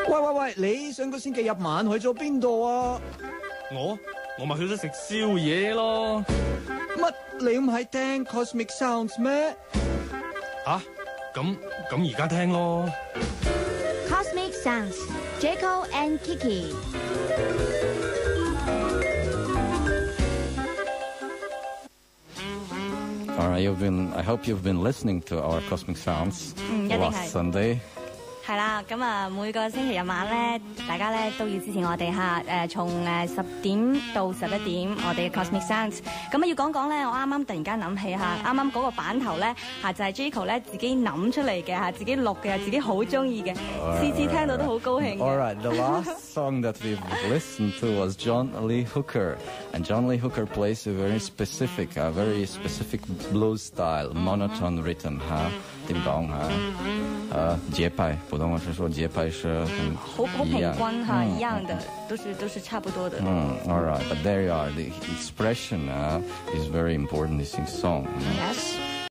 喂，你上個星期日晚去咗邊度啊？我咪去咗食宵夜咯。乜你唔係聽 Cosmic Sounds 咩？吓，咁而家聽咯。Cosmic Sounds, Jaco and Kiki. All right, I hope you've been listening to our Cosmic Sounds last Sunday. 係啦，咁啊每個星期日晚咧，大家咧都要支持我哋嚇，從10點到11點，我哋嘅 Cosmic Sounds。咁啊要講講咧，我啱啱突然間諗起嚇，啱啱嗰個版頭咧嚇就係 Jaco 咧自己諗出嚟嘅嚇，自己錄嘅，自己好中意嘅，次次聽到都好高興。All right, the last song that we've listened to was John Lee Hooker, and John Lee Hooker plays a very specific blues style, monotone rhythm 嚇，點講嚇？節拍，普通話是說節拍是好平均哈，一樣的，都是差不多的。All right, but there you are. The expression is very important in this song. Yes.